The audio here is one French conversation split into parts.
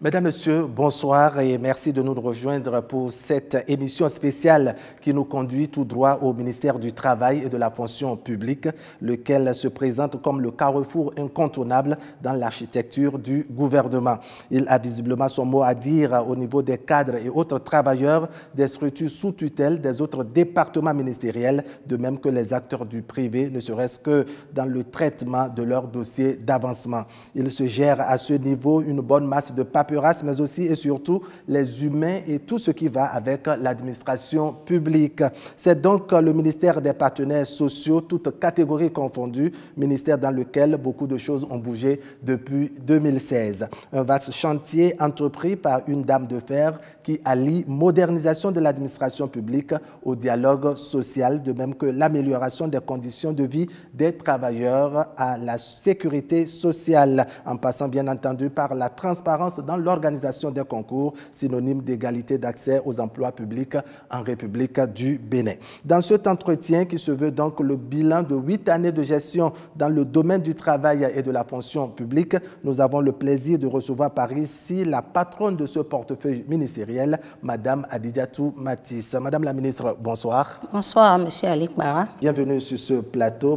Mesdames, Messieurs, bonsoir et merci de nous rejoindre pour cette émission spéciale qui nous conduit tout droit au ministère du Travail et de la fonction publique, lequel se présente comme le carrefour incontournable dans l'architecture du gouvernement. Il a visiblement son mot à dire au niveau des cadres et autres travailleurs, des structures sous tutelle, des autres départements ministériels, de même que les acteurs du privé, ne serait-ce que dans le traitement de leurs dossiers d'avancement. Il se gère à ce niveau une bonne masse de papiers, mais aussi et surtout les humains et tout ce qui va avec l'administration publique. C'est donc le ministère des partenaires sociaux, toutes catégories confondues, ministère dans lequel beaucoup de choses ont bougé depuis 2016. Un vaste chantier entrepris par une dame de fer qui allie modernisation de l'administration publique au dialogue social, de même que l'amélioration des conditions de vie des travailleurs à la sécurité sociale, en passant bien entendu par la transparence dans l'organisation des concours, synonyme d'égalité d'accès aux emplois publics en République du Bénin. Dans cet entretien qui se veut donc le bilan de 8 années de gestion dans le domaine du travail et de la fonction publique, nous avons le plaisir de recevoir par ici la patronne de ce portefeuille ministériel, Madame Adidiatou Matisse. Madame la ministre, bonsoir. Bonsoir, Monsieur Alik Bara. Bienvenue sur ce plateau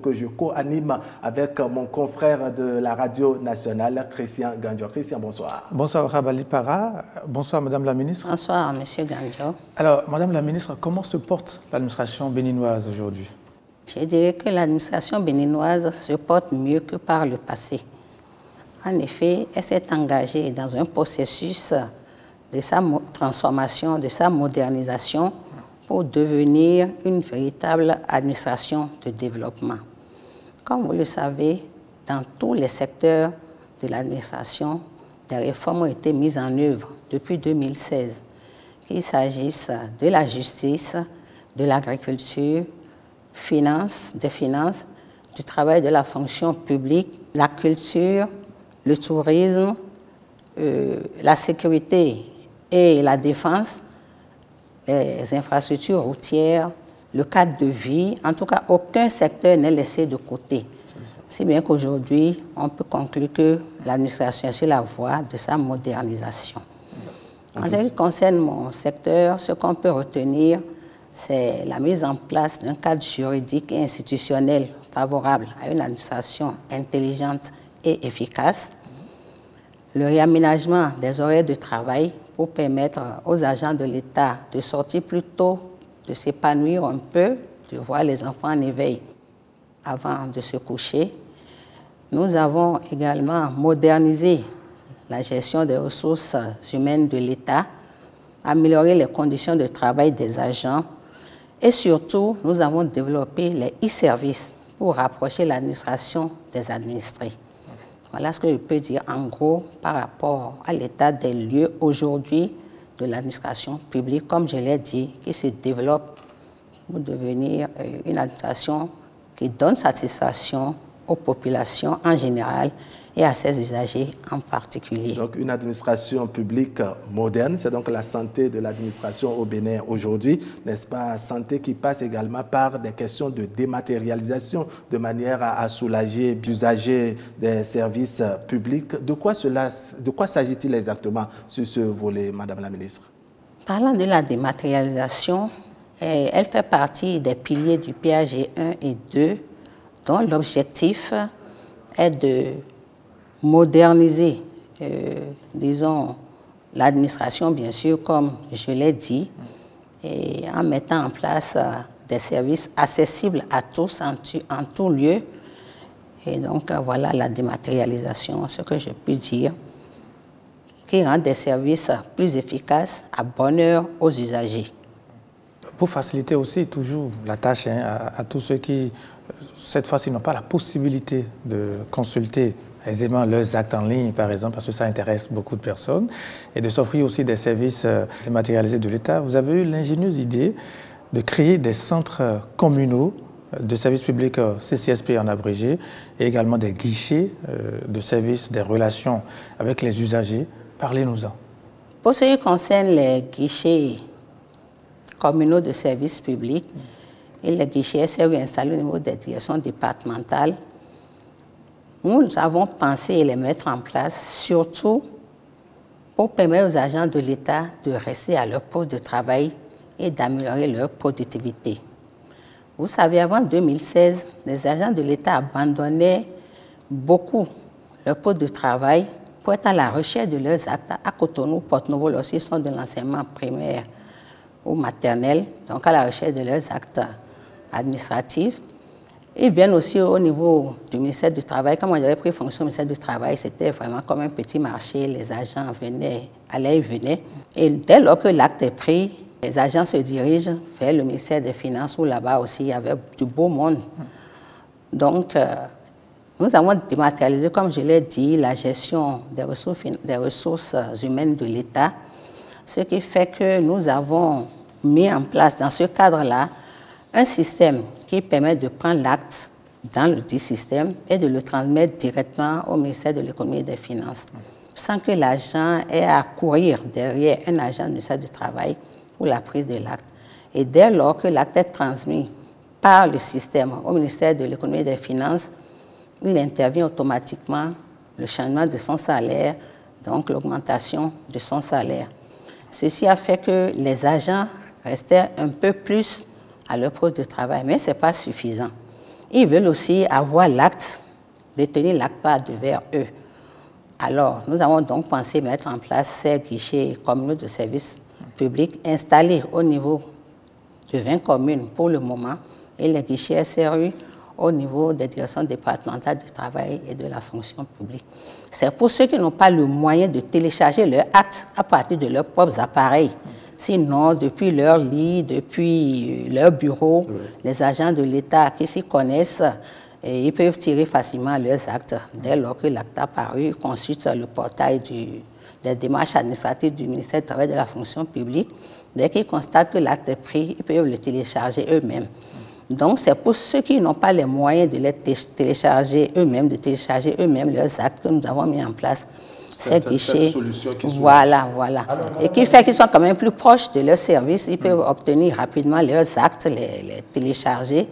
que je co-anime avec mon confrère de la radio nationale, Christian Gandio. Christian, bonsoir. Bonsoir, Rabali Para. Bonsoir, Madame la ministre. Bonsoir, Monsieur Gandio. Alors, Madame la ministre, comment se porte l'administration béninoise aujourd'hui? Je dirais que l'administration béninoise se porte mieux que par le passé. En effet, elle s'est engagée dans un processus de sa transformation, de sa modernisation pour devenir une véritable administration de développement. Comme vous le savez, dans tous les secteurs de l'administration, des réformes ont été mises en œuvre depuis 2016, qu'il s'agisse de la justice, de l'agriculture, des finances, du travail de la fonction publique, la culture, le tourisme, la sécurité et la défense, les infrastructures routières, le cadre de vie. En tout cas, aucun secteur n'est laissé de côté. Si bien qu'aujourd'hui, on peut conclure que l'administration est sur la voie de sa modernisation. En ce qui concerne mon secteur, ce qu'on peut retenir, c'est la mise en place d'un cadre juridique et institutionnel favorable à une administration intelligente et efficace, le réaménagement des horaires de travail pour permettre aux agents de l'État de sortir plus tôt, de s'épanouir un peu, de voir les enfants en éveil avant de se coucher. Nous avons également modernisé la gestion des ressources humaines de l'État, amélioré les conditions de travail des agents et surtout, nous avons développé les e-services pour rapprocher l'administration des administrés. Voilà ce que je peux dire en gros par rapport à l'état des lieux aujourd'hui de l'administration publique, comme je l'ai dit, qui se développe pour devenir une administration qui donne satisfaction aux populations en général et à ses usagers en particulier. Donc une administration publique moderne, c'est donc la santé de l'administration au Bénin aujourd'hui, n'est-ce pas? Santé qui passe également par des questions de dématérialisation, de manière à soulager les usagers des services publics. De quoi s'agit-il exactement sur ce volet, Madame la ministre? Parlant de la dématérialisation, elle fait partie des piliers du PAG 1 et 2, dont l'objectif est de moderniser, disons, l'administration, bien sûr, comme je l'ai dit, et en mettant en place des services accessibles à tous, en tout lieu. Et donc, voilà la dématérialisation, ce que je peux dire, qui rend des services plus efficaces à bonne heure aux usagers. Pour faciliter aussi toujours la tâche à tous ceux qui, cette fois-ci, n'ont pas la possibilité de consulter aisément leurs actes en ligne, par exemple, parce que ça intéresse beaucoup de personnes, et de s'offrir aussi des services dématérialisés de l'État, vous avez eu l'ingénieuse idée de créer des centres communaux de services publics CCSP en abrégé, et également des guichets de services des relations avec les usagers. Parlez-nous-en. Pour ce qui concerne les guichets communaux de services publics, et les guichets SRU installés au niveau des directions départementales, nous avons pensé les mettre en place surtout pour permettre aux agents de l'État de rester à leur poste de travail et d'améliorer leur productivité. Vous savez, avant 2016, les agents de l'État abandonnaient beaucoup leur poste de travail pour être à la recherche de leurs actes à Cotonou, Porto-Novo, lorsqu'ils sont de l'enseignement primaire ou maternel, donc à la recherche de leurs actes administratifs. Ils viennent aussi au niveau du ministère du Travail. Quand moi j'avais pris fonction au ministère du Travail, c'était vraiment comme un petit marché. Les agents allaient et venaient. Et dès lors que l'acte est pris, les agents se dirigent vers le ministère des Finances, où là-bas aussi il y avait du beau monde. Donc, nous avons dématérialisé, comme je l'ai dit, la gestion des ressources humaines de l'État, ce qui fait que nous avons mis en place dans ce cadre-là un système qui permet de prendre l'acte dans le dit système et de le transmettre directement au ministère de l'Économie et des Finances, sans que l'agent ait à courir derrière un agent du ministère du Travail pour la prise de l'acte. Et dès lors que l'acte est transmis par le système au ministère de l'Économie et des Finances, il intervient automatiquement le changement de son salaire, donc l'augmentation de son salaire. Ceci a fait que les agents restaient un peu plus à leur poste de travail, mais ce n'est pas suffisant. Ils veulent aussi avoir l'acte, détenir l'acte par devers eux. Alors, nous avons donc pensé mettre en place ces guichets communaux de services publics installés au niveau de 20 communes pour le moment et les guichets SRU au niveau des directions départementales du travail et de la fonction publique. C'est pour ceux qui n'ont pas le moyen de télécharger leur acte à partir de leurs propres appareils. Sinon, depuis leur lit, depuis leur bureau, les agents de l'État qui s'y connaissent, ils peuvent tirer facilement leurs actes. Dès lors que l'acte a paru, ils consultent le portail des démarches administratives du ministère du Travail et de la fonction publique. Dès qu'ils constatent que l'acte est pris, ils peuvent le télécharger eux-mêmes. Donc, c'est pour ceux qui n'ont pas les moyens de les télécharger eux-mêmes, leurs actes que nous avons mis en place. Ces guichets, voilà. Et qui fait qu'ils sont quand même plus proches de leur service. Ils peuvent obtenir rapidement leurs actes, les télécharger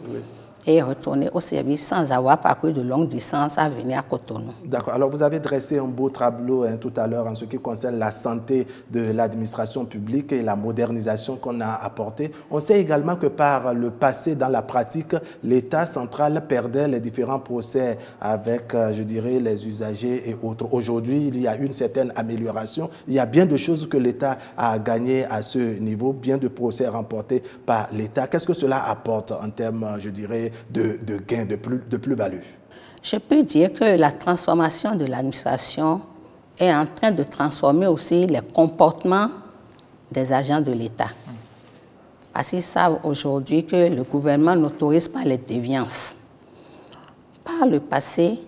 et retourner au service sans avoir parcouru de longues distances à venir à Cotonou. D'accord. Alors, vous avez dressé un beau tableau tout à l'heure en ce qui concerne la santé de l'administration publique et la modernisation qu'on a apportée. On sait également que par le passé, dans la pratique, l'État central perdait les différents procès avec, je dirais, les usagers et autres. Aujourd'hui, il y a une certaine amélioration. Il y a bien de choses que l'État a gagnées à ce niveau, bien de procès remportés par l'État. Qu'est-ce que cela apporte en termes, je dirais, de gains, de plus-value? Je peux dire que la transformation de l'administration est en train de transformer aussi les comportements des agents de l'État. Parce qu'ils savent aujourd'hui que le gouvernement n'autorise pas les déviances. Par le passé,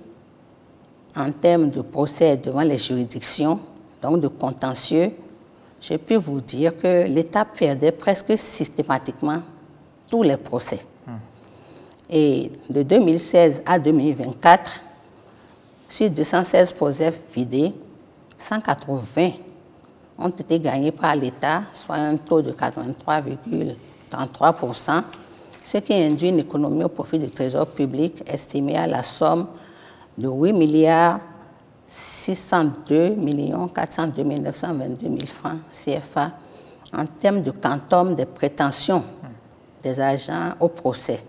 en termes de procès devant les juridictions, donc de contentieux, je peux vous dire que l'État perdait presque systématiquement tous les procès. Et de 2016 à 2024, sur 216 procès vidés, 180 ont été gagnés par l'État, soit un taux de 83,33%, ce qui induit une économie au profit du Trésor public estimée à la somme de 8,602 402 922 000 francs CFA en termes de quantum des prétentions des agents au procès.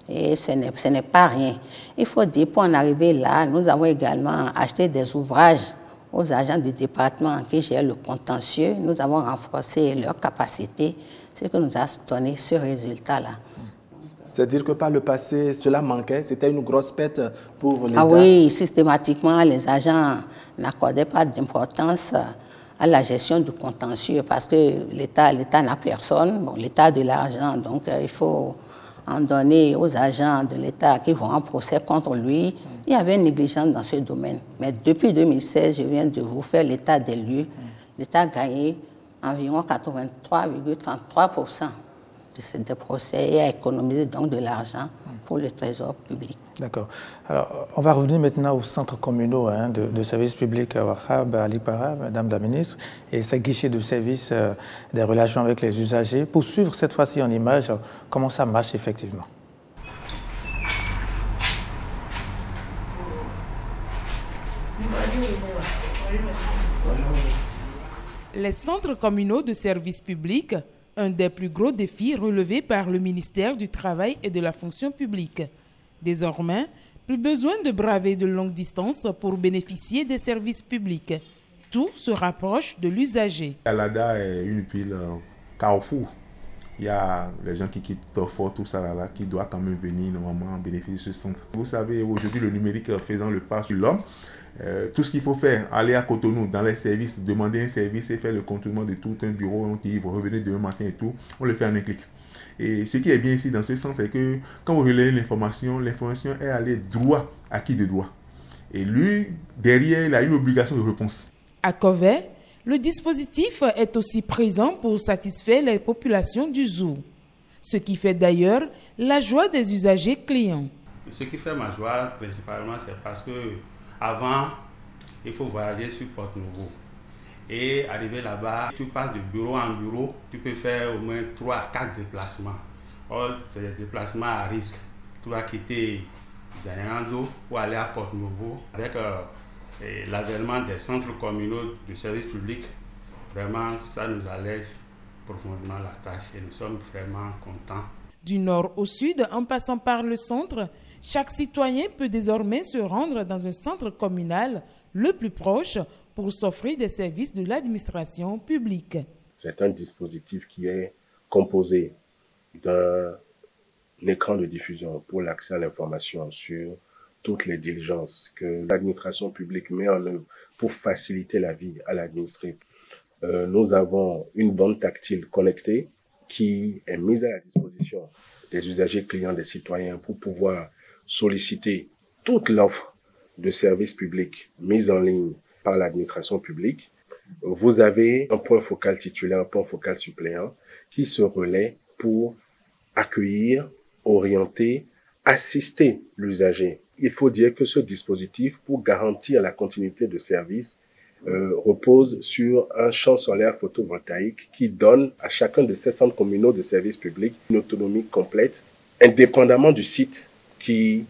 Et ce n'est pas rien. Il faut dire, pour en arriver là, nous avons également acheté des ouvrages aux agents du département qui gèrent le contentieux. Nous avons renforcé leur capacité, ce qui nous a donné ce résultat-là. C'est-à-dire que par le passé, cela manquait, c'était une grosse perte pour l'État. Ah oui, systématiquement, les agents n'accordaient pas d'importance à la gestion du contentieux parce que l'État n'a personne. Bon, l'État a de l'argent, donc il faut en donner aux agents de l'État qui vont en procès contre lui. Il y avait une négligence dans ce domaine. Mais depuis 2016, je viens de vous faire l'état des lieux. L'État a gagné environ 83,33% des procès et a économisé donc de l'argent pour le Trésor public. D'accord. Alors, on va revenir maintenant aux centres communaux de services publics à Wahab, à Alipara, Madame la Ministre, et ces guichets de service des relations avec les usagers, pour suivre cette fois-ci en image comment ça marche effectivement. Les centres communaux de services publics, un des plus gros défis relevés par le ministère du Travail et de la fonction publique. Désormais, plus besoin de braver de longues distances pour bénéficier des services publics. Tout se rapproche de l'usager. Alada est une ville carrefour. Il y a les gens qui quittent Tofo, tout ça là, qui doivent quand même venir normalement bénéficier de ce centre. Vous savez, aujourd'hui, le numérique faisant le pas sur l'homme, tout ce qu'il faut faire, aller à Cotonou, dans les services, demander un service et faire le contournement de tout un bureau qui va revenir demain matin et tout, on le fait en un clic. Et ce qui est bien ici dans ce centre est que quand vous relayez l'information est allée droit à qui de droit. Et lui, derrière, il a une obligation de réponse. À Kovet, le dispositif est aussi présent pour satisfaire les populations du zoo. Ce qui fait d'ailleurs la joie des usagers clients. Ce qui fait ma joie principalement, c'est parce que avant, il faut voyager sur Porte-Nouveau. Et arriver là-bas, tu passes de bureau en bureau, tu peux faire au moins 3 à 4 déplacements. Or, c'est des déplacements à risque. Tu vas quitter Zayando pour aller à Porte-Nouveau. Avec l'avènement des centres communaux de services publics, vraiment, ça nous allège profondément la tâche et nous sommes vraiment contents. Du nord au sud, en passant par le centre, chaque citoyen peut désormais se rendre dans un centre communal le plus proche pour s'offrir des services de l'administration publique. C'est un dispositif qui est composé d'un écran de diffusion pour l'accès à l'information sur toutes les diligences que l'administration publique met en œuvre pour faciliter la vie à l'administré. Nous avons une bande tactile connectée qui est mise à la disposition des usagers clients, des citoyens pour pouvoir solliciter toute l'offre de services publics mise en ligne par l'administration publique. Vous avez un point focal titulaire, un point focal suppléant qui se relaie pour accueillir, orienter, assister l'usager. Il faut dire que ce dispositif, pour garantir la continuité de service, repose sur un champ solaire photovoltaïque qui donne à chacun de ces centres communaux de services publics une autonomie complète, indépendamment du site qui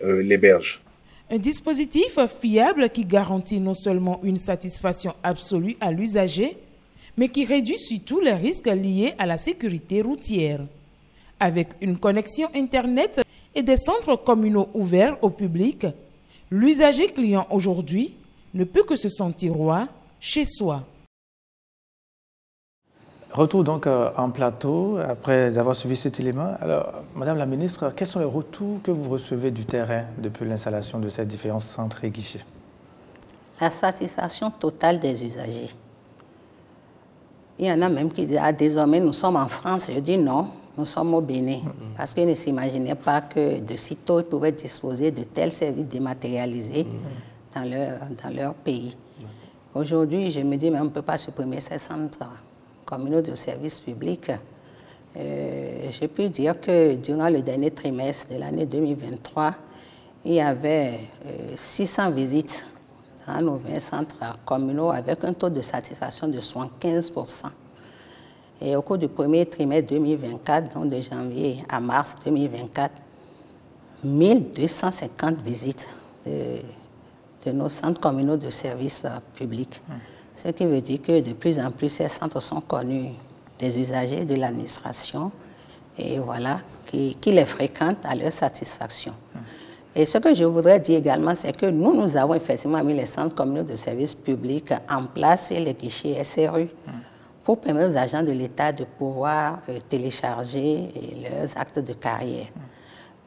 l'héberge. Un dispositif fiable qui garantit non seulement une satisfaction absolue à l'usager, mais qui réduit surtout les risques liés à la sécurité routière. Avec une connexion Internet et des centres communaux ouverts au public, l'usager client aujourd'hui ne peut que se sentir roi chez soi. Retour donc en plateau, après avoir suivi cet élément. Alors, Madame la Ministre, quels sont les retours que vous recevez du terrain depuis l'installation de ces différents centres et guichets? La satisfaction totale des usagers. Il y en a même qui disent, désormais nous sommes en France. Je dis non, nous sommes au Bénin. Parce qu'ils ne s'imaginaient pas que de sitôt ils pouvaient disposer de tels services dématérialisés dans leur pays. Aujourd'hui, je me dis, mais on ne peut pas supprimer ces centres communaux de services publics. Je peux dire que durant le dernier trimestre de l'année 2023, il y avait 600 visites dans nos 20 centres communaux avec un taux de satisfaction de 75%. Et au cours du premier trimestre 2024, donc de janvier à mars 2024, 1250 visites de nos centres communaux de services publics. Ce qui veut dire que de plus en plus, ces centres sont connus des usagers de l'administration et voilà, qui les fréquentent à leur satisfaction. Et ce que je voudrais dire également, c'est que nous avons effectivement mis les centres communaux de services publics en place et les guichets SRU pour permettre aux agents de l'État de pouvoir télécharger leurs actes de carrière.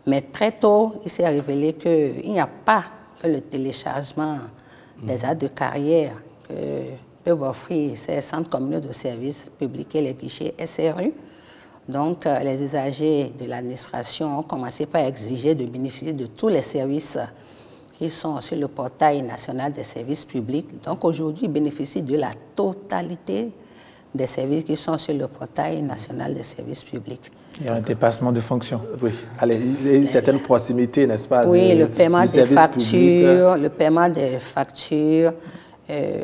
Mais très tôt, il s'est révélé qu'il n'y a pas que le téléchargement des actes de carrière que peuvent offrir ces centres communaux de services publics et les guichets SRU. Donc, les usagers de l'administration ont commencé par exiger de bénéficier de tous les services qui sont sur le portail national des services publics. Donc, aujourd'hui, ils bénéficient de la totalité des services qui sont sur le portail national des services publics. Il y a un dépassement de fonction. Oui, allez, il y a une certaine proximité, n'est-ce pas? Oui, le paiement des factures, le paiement des factures,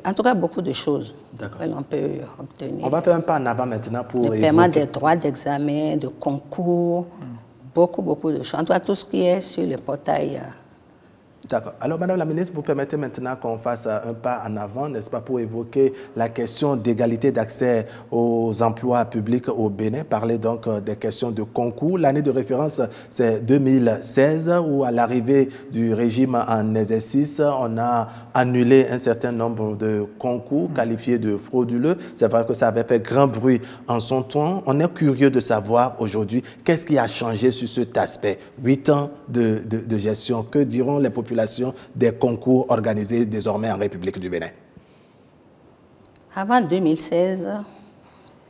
en tout cas beaucoup de choses que l'on peut obtenir. On va faire un pas en avant maintenant pour le paiement des droits d'examen, de concours, beaucoup de choses. En tout cas, tout ce qui est sur le portail D'accord. Alors, Madame la ministre, vous permettez maintenant qu'on fasse un pas en avant, n'est-ce pas, pour évoquer la question d'égalité d'accès aux emplois publics au Bénin. Parler donc des questions de concours. L'année de référence, c'est 2016, où à l'arrivée du régime en exercice, on a annulé un certain nombre de concours qualifiés de frauduleux. C'est vrai que ça avait fait grand bruit en son temps. On est curieux de savoir aujourd'hui qu'est-ce qui a changé sur cet aspect. 8 ans de gestion, que diront les populations des concours organisés désormais en République du Bénin? Avant 2016,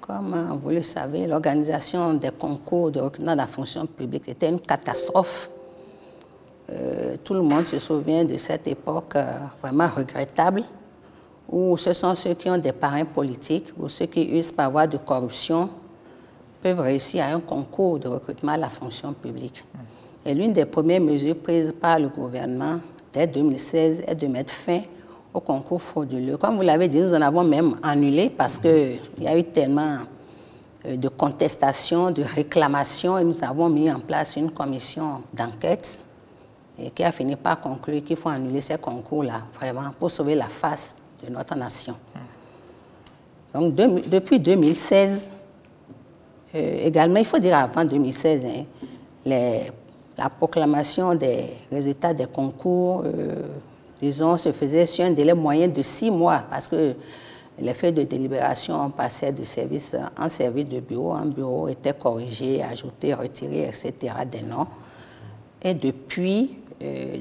comme vous le savez, l'organisation des concours de recrutement de la fonction publique était une catastrophe. Tout le monde se souvient de cette époque vraiment regrettable, où ce sont ceux qui ont des parrains politiques ou ceux qui usent par voie de corruption peuvent réussir à un concours de recrutement à la fonction publique. Et l'une des premières mesures prises par le gouvernement dès 2016 est de mettre fin au concours frauduleux. Comme vous l'avez dit, nous en avons même annulé parce qu'il y a eu tellement de contestations, de réclamations, et nous avons mis en place une commission d'enquête qui a fini par conclure qu'il faut annuler ces concours-là, vraiment, pour sauver la face de notre nation. Donc, depuis 2016, également, il faut dire avant 2016, la proclamation des résultats des concours, disons, se faisait sur un délai moyen de 6 mois parce que les feuilles de délibération passaient de service en service de bureau en bureau, étaient corrigées, ajoutées, retirées, etc. des noms. Et depuis,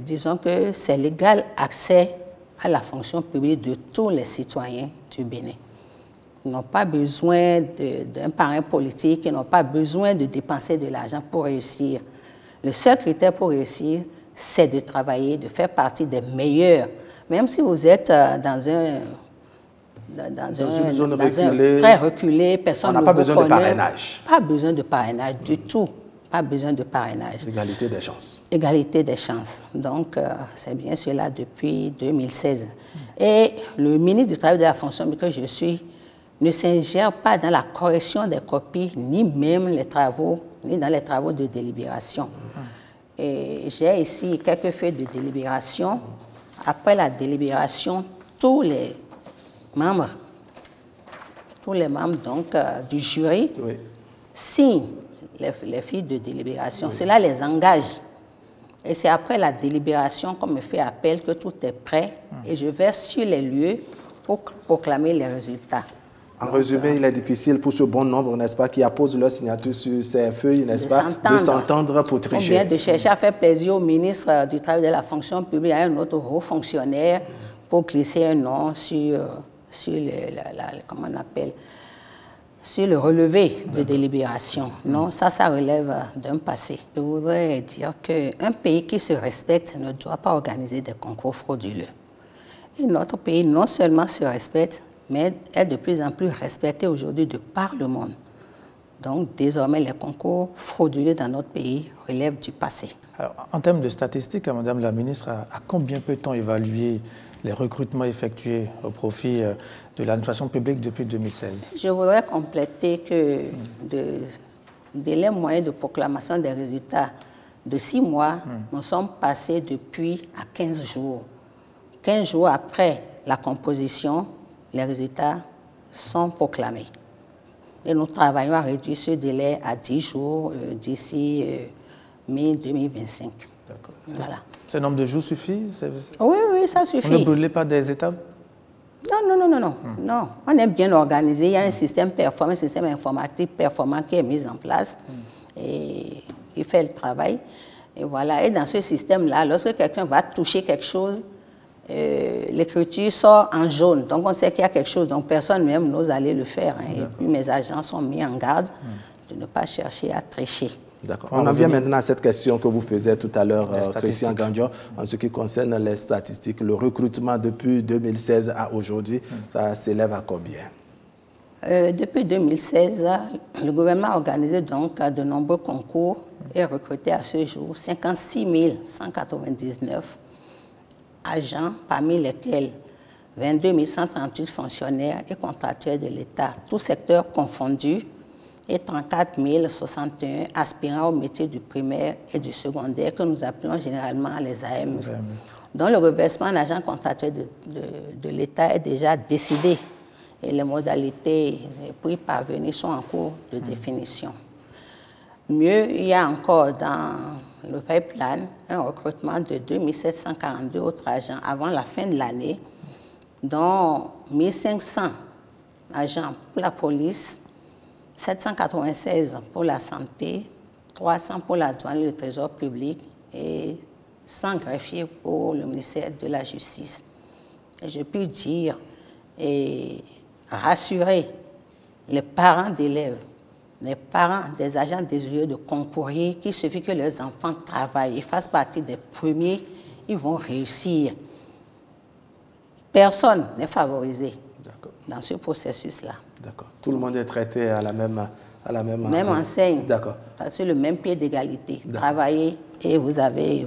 disons que c'est l'égal accès à la fonction publique de tous les citoyens du Bénin. Ils n'ont pas besoin d'un parrain politique, ils n'ont pas besoin de dépenser de l'argent pour réussir. Le seul critère pour réussir, c'est de travailler, de faire partie des meilleurs. Même si vous êtes dans une zone très reculée, personne ne vous connaît. On n'a pas besoin de parrainage. Pas besoin de parrainage du tout. Pas besoin de parrainage. Égalité des chances. Égalité des chances. Donc, c'est bien cela depuis 2016. Et le ministre du Travail et de la fonction que je suis ne s'ingère pas dans la correction des copies, ni même les travaux, ni dans les travaux de délibération. Et j'ai ici quelques feuilles de délibération. Après la délibération, tous les membres donc, du jury signent les fiches de délibération. Cela les engage. Et c'est après la délibération qu'on me fait appel que tout est prêt et je vais sur les lieux pour proclamer les résultats. En résumé, il est difficile pour ce bon nombre, n'est-ce pas, qui apposent leur signature sur ces feuilles, n'est-ce pas, de s'entendre pour tricher. On vient de chercher à faire plaisir au ministre du Travail et de la fonction publique, à un autre haut fonctionnaire, pour glisser un nom sur comment on appelle, sur le relevé de délibération. Non, ça relève d'un passé. Je voudrais dire qu'un pays qui se respecte ne doit pas organiser des concours frauduleux. Et notre pays non seulement se respecte, mais est de plus en plus respecté aujourd'hui de par le monde. Donc, désormais, les concours frauduleux dans notre pays relèvent du passé. Alors, en termes de statistiques, Madame la ministre, à combien peut-on évaluer les recrutements effectués au profit de l'administration publique depuis 2016? Je voudrais compléter que le délai moyen de proclamation des résultats de 6 mois, nous sommes passés depuis à 15 jours. 15 jours après la composition, les résultats sont proclamés. Et nous travaillons à réduire ce délai à 10 jours d'ici mai 2025. D'accord. Voilà. Ce nombre de jours suffit? Oui, ça suffit. Vous ne brûlez pas des étapes? Non. On est bien organisé. Il y a un système performant, un système informatique performant qui est mis en place et qui fait le travail. Et voilà. Et dans ce système-là, lorsque quelqu'un va toucher quelque chose, l'écriture sort en jaune. Donc, on sait qu'il y a quelque chose. Donc, personne même n'ose aller le faire. Et puis, mes agents sont mis en garde de ne pas chercher à tricher. D'accord. On en vient maintenant à cette question que vous faisiez tout à l'heure, Christian Gandjo, en ce qui concerne les statistiques. Le recrutement depuis 2016 à aujourd'hui, ça s'élève à combien? Depuis 2016, le gouvernement a organisé donc de nombreux concours et recruté à ce jour 56 199 agents, parmi lesquels 22 138 fonctionnaires et contractuels de l'État, tous secteurs confondus, et 34 061 aspirants au métier du primaire et du secondaire que nous appelons généralement les AME, dont le reversement en agent contractuel de l'État est déjà décidé et les modalités pour y parvenir sont en cours de définition. Mieux, il y a encore dans le pipeline un recrutement de 2742 autres agents avant la fin de l'année, dont 1500 agents pour la police, 796 pour la santé, 300 pour la douane et le trésor public et 100 greffiers pour le ministère de la Justice. Et je peux dire et rassurer les parents d'élèves, les parents des agents désireux de concourir, qu'il suffit que leurs enfants travaillent et fassent partie des premiers, ils vont réussir. Personne n'est favorisé dans ce processus-là. D'accord. Tout le monde est traité à la même enseigne. D'accord. Sur le même pied d'égalité. Travaillez et vous avez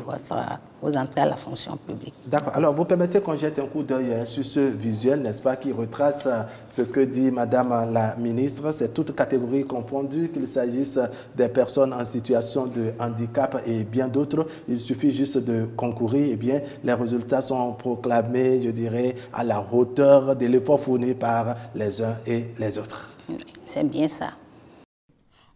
vos entrées à la fonction publique. D'accord. Alors, vous permettez qu'on jette un coup d'œil sur ce visuel, n'est-ce pas, qui retrace ce que dit Madame la ministre. C'est toute catégorie confondue, qu'il s'agisse des personnes en situation de handicap et bien d'autres. Il suffit juste de concourir et bien les résultats sont proclamés, je dirais, à la hauteur de l'effort fourni par les uns et les autres. C'est bien ça.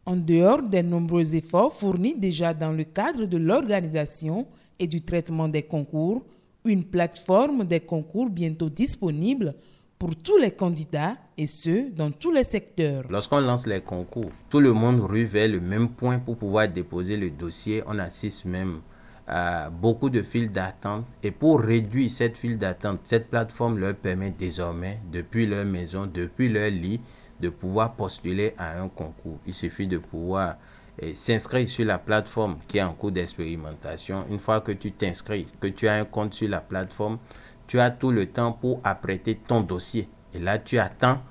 En dehors des nombreux efforts fournis déjà dans le cadre de l'organisation et du traitement des concours, une plateforme des concours bientôt disponible pour tous les candidats et ceux dans tous les secteurs. Lorsqu'on lance les concours, tout le monde rue vers le même point pour pouvoir déposer le dossier. On assiste même à beaucoup de files d'attente. Et pour réduire cette file d'attente, cette plateforme leur permet désormais, depuis leur maison, depuis leur lit, de pouvoir postuler à un concours. Il suffit de pouvoir s'inscrire sur la plateforme qui est en cours d'expérimentation. Une fois que tu t'inscris, que tu as un compte sur la plateforme, tu as tout le temps pour apprêter ton dossier. Et là, tu attends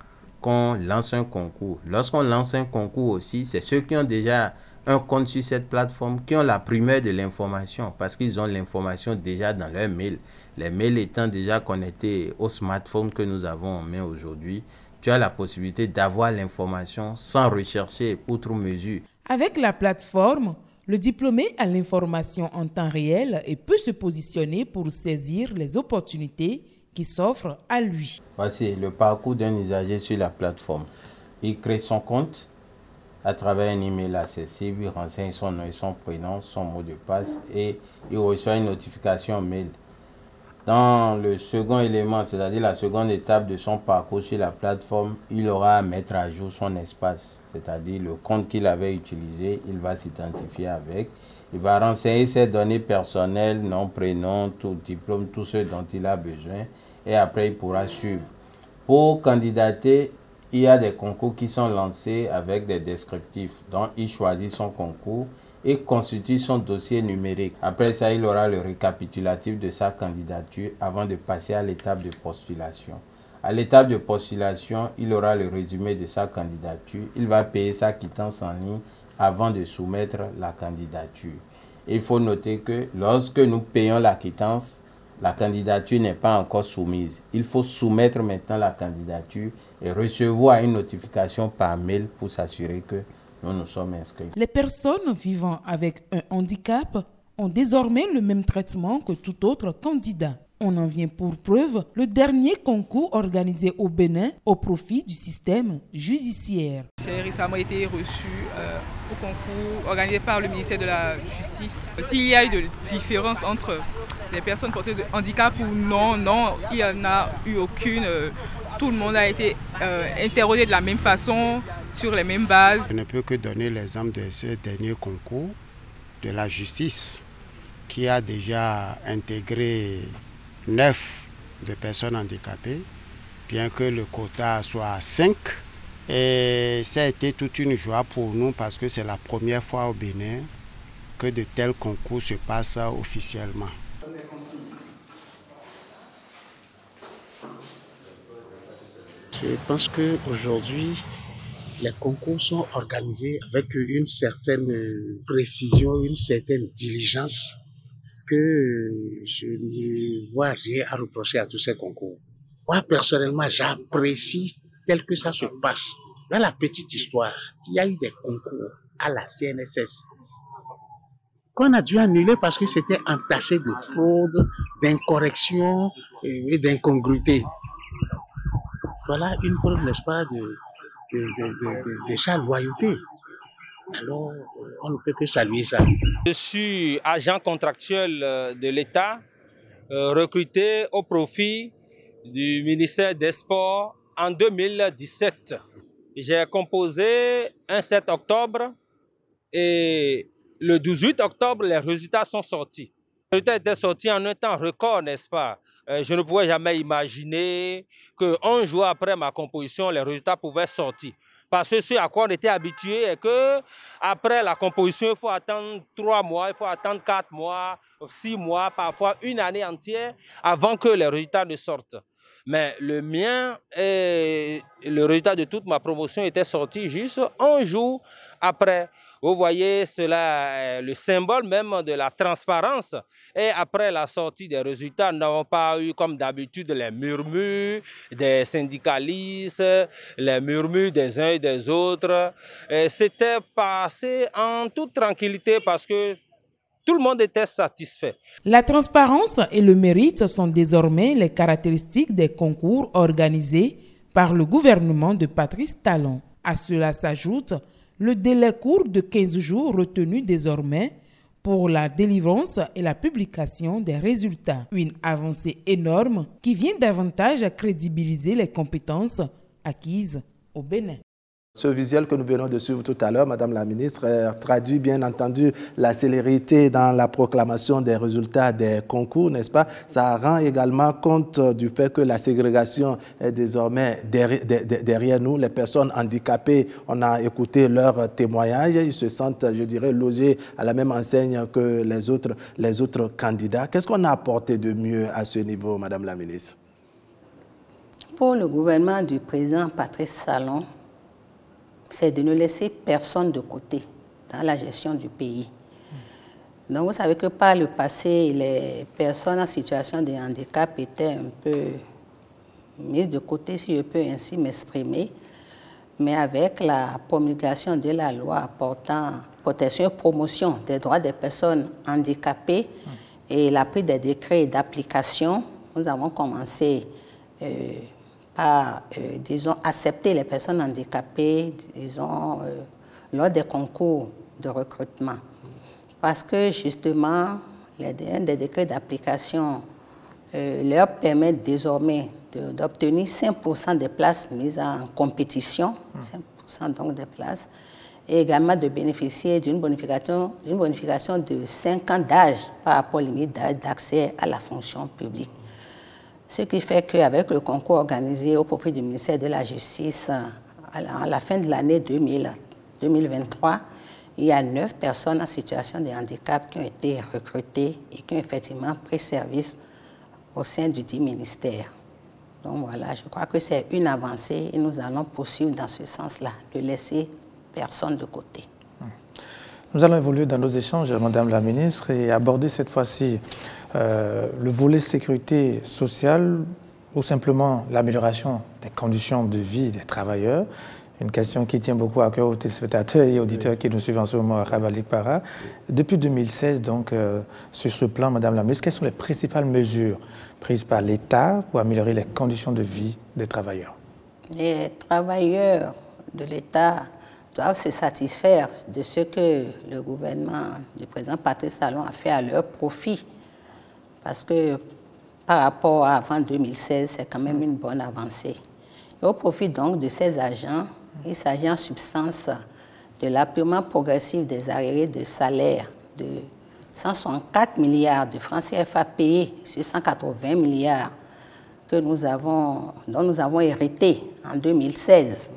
qu'on lance un concours. Lorsqu'on lance un concours aussi, c'est ceux qui ont déjà un compte sur cette plateforme qui ont la primeur de l'information parce qu'ils ont l'information déjà dans leur mail. Les mails étant déjà connectés au smartphone que nous avons en main aujourd'hui, tu as la possibilité d'avoir l'information sans rechercher outre mesure. Avec la plateforme, le diplômé a l'information en temps réel et peut se positionner pour saisir les opportunités qui s'offrent à lui. Voici le parcours d'un usager sur la plateforme. Il crée son compte à travers un email accessible, il renseigne son nom et son prénom, son mot de passe et il reçoit une notification mail. Dans le second élément, c'est-à-dire la seconde étape de son parcours sur la plateforme, il aura à mettre à jour son espace, c'est-à-dire le compte qu'il avait utilisé, il va s'identifier avec. Il va renseigner ses données personnelles, nom, prénom, tout diplôme, tout ce dont il a besoin et après il pourra suivre. Pour candidater, il y a des concours qui sont lancés avec des descriptifs, donc il choisit son concours et constitue son dossier numérique. Après ça, il aura le récapitulatif de sa candidature avant de passer à l'étape de postulation. À l'étape de postulation, il aura le résumé de sa candidature. Il va payer sa quittance en ligne avant de soumettre la candidature. Il faut noter que lorsque nous payons la quittance, la candidature n'est pas encore soumise. Il faut soumettre maintenant la candidature et recevoir une notification par mail pour s'assurer que nous sommes inscrits. Les personnes vivant avec un handicap ont désormais le même traitement que tout autre candidat. On en vient pour preuve le dernier concours organisé au Bénin au profit du système judiciaire. J'ai récemment été reçu au concours organisé par le ministère de la Justice. S'il y a eu de différence entre les personnes porteuses de handicap ou non, il n'y en a eu aucune. Tout le monde a été interrogé de la même façon, sur les mêmes bases. Je ne peux que donner l'exemple de ce dernier concours de la justice qui a déjà intégré 9 de personnes handicapées, bien que le quota soit à 5. Et ça a été toute une joie pour nous parce que c'est la première fois au Bénin que de tels concours se passent officiellement. Je pense qu'aujourd'hui, les concours sont organisés avec une certaine précision, une certaine diligence que je ne vois rien à reprocher à tous ces concours. Moi, personnellement, j'apprécie tel que ça se passe. Dans la petite histoire, il y a eu des concours à la CNSS qu'on a dû annuler parce que c'était entaché de fraude, d'incorrection et d'incongruité. Voilà une preuve, n'est-ce pas, de sa loyauté. Alors, on ne peut que saluer ça. Je suis agent contractuel de l'État, recruté au profit du ministère des Sports en 2017. J'ai composé un 7 octobre et le 18 octobre, les résultats sont sortis. Les résultats étaient sortis en un temps record, n'est-ce pas? Je ne pouvais jamais imaginer qu'un jour après ma composition, les résultats pouvaient sortir. Parce que ce à quoi on était habitué est qu'après la composition, il faut attendre 3 mois, il faut attendre 4 mois, 6 mois, parfois une année entière avant que les résultats ne sortent. Mais le mien et le résultat de toute ma promotion était sorti juste un jour après. Vous voyez, cela est le symbole même de la transparence. Et après la sortie des résultats, nous n'avons pas eu comme d'habitude les murmures des syndicalistes, les murmures des uns et des autres. C'était passé en toute tranquillité parce que tout le monde était satisfait. La transparence et le mérite sont désormais les caractéristiques des concours organisés par le gouvernement de Patrice Talon. À cela s'ajoute le délai court de 15 jours retenu désormais pour la délivrance et la publication des résultats. Une avancée énorme qui vient davantage à crédibiliser les compétences acquises au Bénin. Ce visuel que nous venons de suivre tout à l'heure, Madame la Ministre, traduit bien entendu la célérité dans la proclamation des résultats des concours, n'est-ce pas? Ça rend également compte du fait que la ségrégation est désormais derrière nous. Les personnes handicapées, on a écouté leurs témoignages, ils se sentent, je dirais, logés à la même enseigne que les autres candidats. Qu'est-ce qu'on a apporté de mieux à ce niveau, Madame la Ministre? Pour le gouvernement du président Patrice Talon, c'est de ne laisser personne de côté dans la gestion du pays. Donc vous savez que par le passé, les personnes en situation de handicap étaient un peu mises de côté, si je peux ainsi m'exprimer. Mais avec la promulgation de la loi portant protection et promotion des droits des personnes handicapées et la prise des décrets d'application, nous avons commencé à, disons, accepter les personnes handicapées, disons, lors des concours de recrutement. Parce que, justement, les décrets d'application leur permettent désormais d'obtenir 5% des places mises en compétition, 5% donc des places, et également de bénéficier d'une bonification de 5 ans d'âge par rapport aux limites d'âge d'accès à la fonction publique. Ce qui fait qu'avec le concours organisé au profit du ministère de la Justice à la fin de l'année 2023, il y a 9 personnes en situation de handicap qui ont été recrutées et qui ont effectivement pris service au sein du dit ministère. Donc voilà, je crois que c'est une avancée et nous allons poursuivre dans ce sens-là, ne laisser personne de côté. Nous allons évoluer dans nos échanges, Madame la Ministre, et aborder cette fois-ci le volet sécurité sociale ou simplement l'amélioration des conditions de vie des travailleurs. Une question qui tient beaucoup à cœur aux téléspectateurs et auditeurs qui nous suivent en ce moment à Rabalik Para. Depuis 2016, donc, sur ce plan, Madame la Ministre, quelles sont les principales mesures prises par l'État pour améliorer les conditions de vie des travailleurs? Les travailleurs de l'État doivent se satisfaire de ce que le gouvernement du président Patrice Talon a fait à leur profit. Parce que par rapport à avant 2016, c'est quand même une bonne avancée. Et au profit donc de ces agents, il s'agit en substance de l'appurement progressif des arriérés de salaire de 164 milliards de francs CFA payés sur 180 milliards dont nous avons hérité en 2016.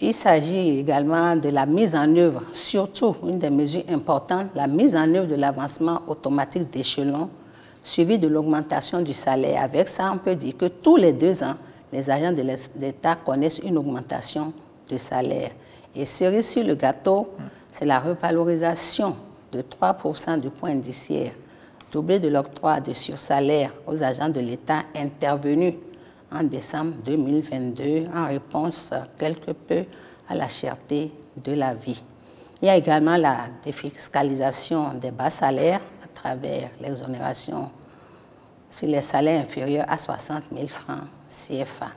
Il s'agit également de la mise en œuvre, surtout une des mesures importantes, la mise en œuvre de l'avancement automatique d'échelon suivi de l'augmentation du salaire. Avec ça, on peut dire que tous les 2 ans, les agents de l'État connaissent une augmentation de salaire. Et cerise sur le gâteau, c'est la revalorisation de 3% du point indiciaire, doublé de l'octroi de sursalaire aux agents de l'État intervenus en décembre 2022 en réponse quelque peu à la cherté de la vie. Il y a également la défiscalisation des bas salaires à travers l'exonération sur les salaires inférieurs à 60 000 francs CFA.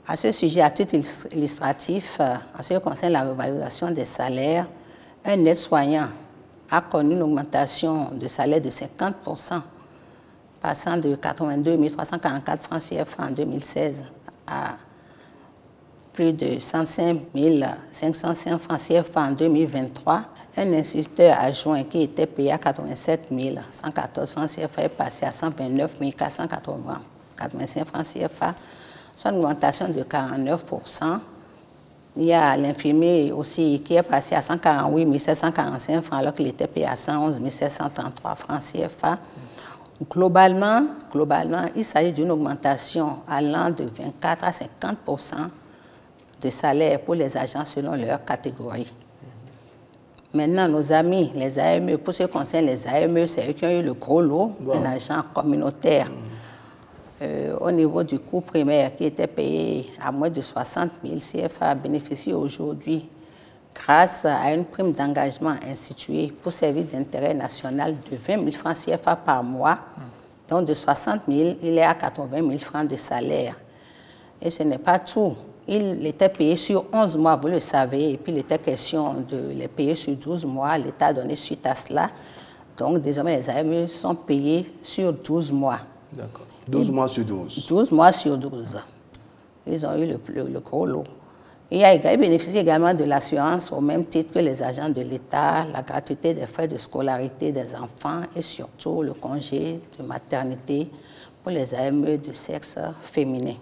À ce sujet, à titre illustratif, en ce qui concerne la revalorisation des salaires, un aide-soignant a connu une augmentation de salaire de 50%, passant de 82 344 francs CFA en 2016 à plus de 105 505 francs CFA en 2023. Un instituteur adjoint qui était payé à 87 114 francs CFA est passé à 129 485 francs CFA, soit une augmentation de 49%. Il y a l'infirmier aussi qui est passé à 148 745 francs alors qu'il était payé à 111 733 francs CFA. Globalement, il s'agit d'une augmentation allant de 24 à 50% de salaire pour les agents selon leur catégorie. Maintenant, nos amis, les AME, pour ce qui concerne les AME, c'est eux qui ont eu le gros lot d'un agent communautaire. Au niveau du coût primaire qui était payé à moins de 60 000 CFA bénéficie aujourd'hui grâce à une prime d'engagement instituée pour service d'intérêt national de 20 000 francs CFA par mois. Donc de 60 000, il est à 80 000 francs de salaire. Et ce n'est pas tout. Il était payé sur 11 mois, vous le savez, et puis il était question de les payer sur 12 mois. L'État a donné suite à cela. Donc désormais, les AME sont payés sur 12 mois. D'accord. 12 mois sur 12. 12 mois sur 12. Ils ont eu le gros lot. Ils bénéficient également de l'assurance au même titre que les agents de l'État, la gratuité des frais de scolarité des enfants et surtout le congé de maternité pour les AME de sexe féminin.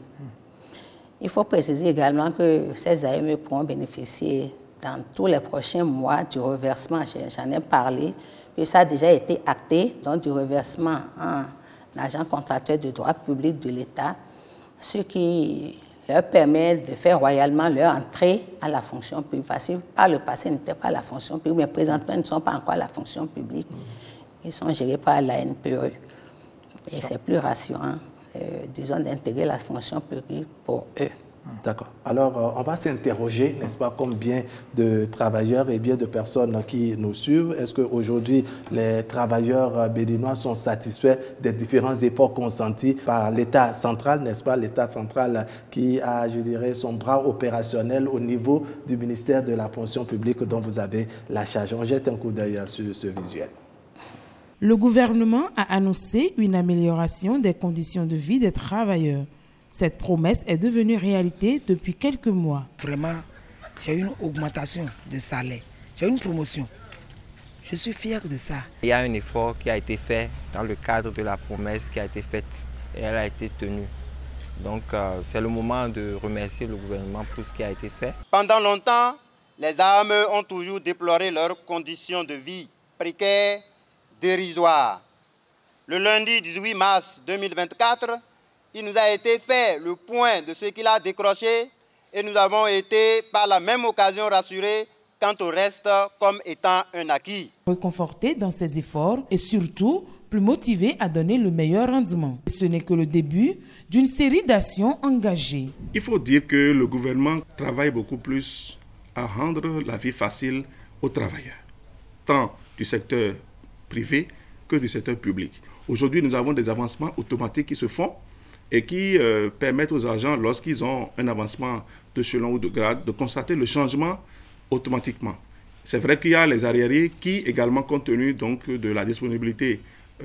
Il faut préciser également que ces AME pourront bénéficier dans tous les prochains mois du reversement, j'en ai parlé, puis ça a déjà été acté, donc du reversement en agent contractuel de droit public de l'État, ce qui leur permet de faire royalement leur entrée à la fonction publique. Parce que par le passé, ils n'étaient pas à la fonction publique, mais présentement, ils ne sont pas encore à la fonction publique. Ils sont gérés par la NPE. Et c'est plus rassurant, disons, d'intégrer la fonction publique pour eux. D'accord. Alors, on va s'interroger, n'est-ce pas, combien de travailleurs et bien de personnes qui nous suivent. Est-ce qu'aujourd'hui, les travailleurs béninois sont satisfaits des différents efforts consentis par l'État central, n'est-ce pas, l'État central qui a, je dirais, son bras opérationnel au niveau du ministère de la fonction publique dont vous avez la charge. On jette un coup d'œil sur ce visuel. Le gouvernement a annoncé une amélioration des conditions de vie des travailleurs. Cette promesse est devenue réalité depuis quelques mois. Vraiment, j'ai une augmentation de salaire, j'ai une promotion. Je suis fier de ça. Il y a un effort qui a été fait dans le cadre de la promesse qui a été faite et elle a été tenue. Donc c'est le moment de remercier le gouvernement pour ce qui a été fait. Pendant longtemps, les AME ont toujours déploré leurs conditions de vie précaires, dérisoires. Le lundi 18 mars 2024, il nous a été fait le point de ce qu'il a décroché et nous avons été par la même occasion rassurés quant au reste comme étant un acquis. Réconfortés dans ses efforts et surtout plus motivés à donner le meilleur rendement. Ce n'est que le début d'une série d'actions engagées. Il faut dire que le gouvernement travaille beaucoup plus à rendre la vie facile aux travailleurs, tant du secteur privé que du secteur public. Aujourd'hui, nous avons des avancements automatiques qui se font et qui permettent aux agents, lorsqu'ils ont un avancement d'échelon ou de grade, de constater le changement automatiquement. C'est vrai qu'il y a les arriérés qui, également compte tenu donc, de la disponibilité